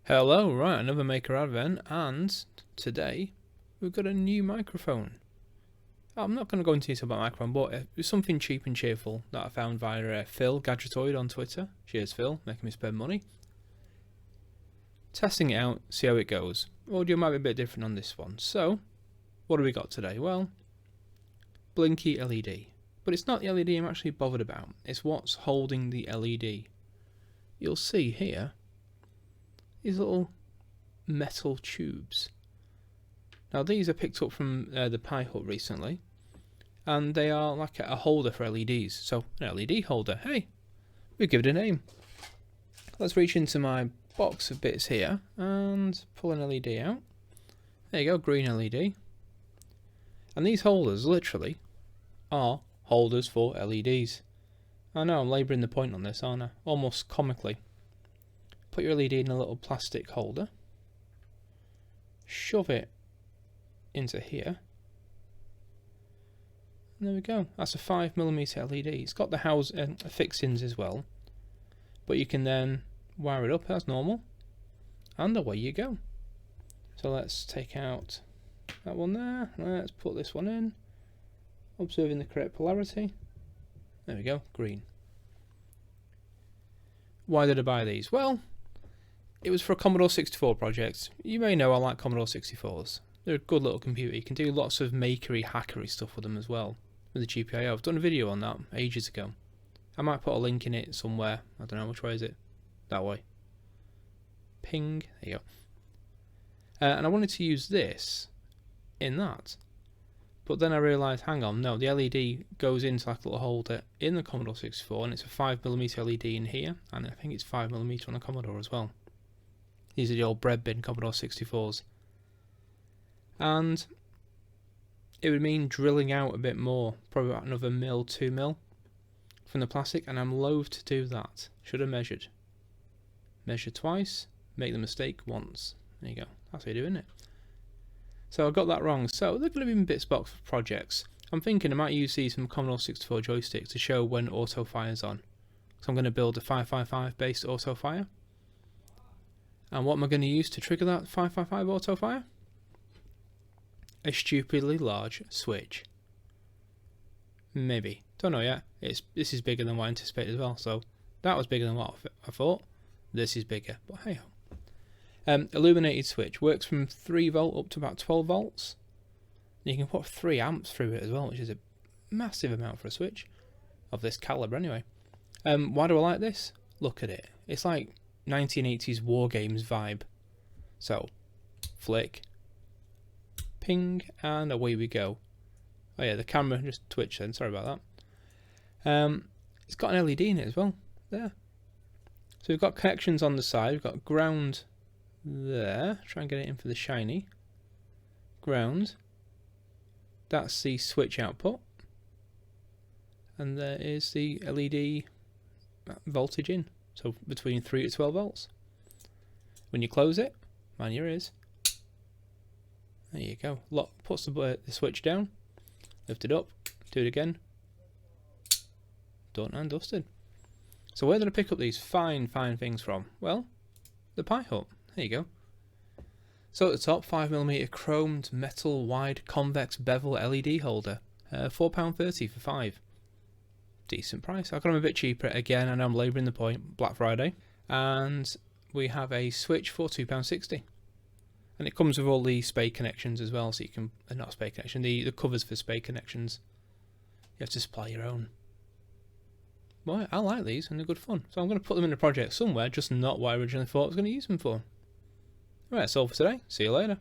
Hello, right, another Maker Advent, and today we've got a new microphone. I'm not going to go into detail about microphone, but it's something cheap and cheerful that I found via Phil Gadgetoid on Twitter. Cheers Phil, making me spend money. Testing it out, see how it goes. Audio might be a bit different on this one. So, what have we got today? Well, blinky LED. But it's not the LED I'm actually bothered about, it's what's holding the LED. You'll see here these little metal tubes. Now these are picked up from the Pi Hut recently, and they are like a holder for LEDs. So an LED holder, hey, we give it a name. Let's reach into my box of bits here and pull an LED out. There you go, green LED. And these holders literally are holders for LEDs. I know I'm labouring the point on this, aren't I? Almost comically. Put your LED in a little plastic holder, shove it into here, and there we go. That's a 5mm LED. It's got the house fixings as well, but you can then wire it up as normal, and away you go. So let's take out that one there. Let's put this one in, observing the correct polarity. There we go, green. Why did I buy these? Well, it was for a Commodore 64 project. You may know I like Commodore 64s. They're a good little computer. You can do lots of makery, hackery stuff with them as well. With the GPIO. I've done a video on that ages ago. I might put a link in it somewhere. I don't know, which way is it? That way. Ping. There you go. And I wanted to use this in that. But then I realised, hang on, no, the LED goes into like a little holder in the Commodore 64, and it's a 5mm LED in here, and I think it's 5mm on the Commodore as well. These are the old bread bin Commodore 64s. And it would mean drilling out a bit more, probably about another mil, 2mm from the plastic, and I'm loath to do that. Should have measured. Measure twice, make the mistake once. There you go. That's how you do, isn't it? So I got that wrong. So they're going to be in bits box for projects. I'm thinking I might use these from Commodore 64 joysticks to show when auto fire's on. So I'm going to build a 555 based auto fire. And what am I going to use to trigger that 555 auto fire? A stupidly large switch. Maybe. Don't know yet. This is bigger than what I anticipated as well. So that was bigger than what I thought. This is bigger. But hey ho. Illuminated switch. Works from 3 volt up to about 12 volts. And you can put 3 amps through it as well, which is a massive amount for a switch. Of this caliber anyway. Why do I like this? Look at it. It's like 1980s war games vibe. So, flick, ping, and away we go. Oh yeah, the camera just twitched then, sorry about that. It's got an LED in it as well, there. So we've got connections on the side, we've got ground there, try and get it in for the shiny. Ground, that's the switch output. And there is the LED voltage in. So between 3 to 12 volts. When you close it, mind your ears. There you go. Lock, puts the switch down, lift it up, do it again. Done and dusted. So where did I pick up these fine things from? Well, the Pi Hut. There you go. So at the top, 5mm chromed metal wide convex bevel LED holder. £4.30 for 5. Decent price. I got them a bit cheaper again, and I'm labouring the point. Black Friday, and we have a switch for £2.60, and it comes with all the spade connections as well. So you can not spade connection, the covers for spade connections. You have to supply your own. Well, I like these, and they're good fun. So I'm going to put them in a project somewhere, just not what I originally thought I was going to use them for. Right, that's all for today. See you later.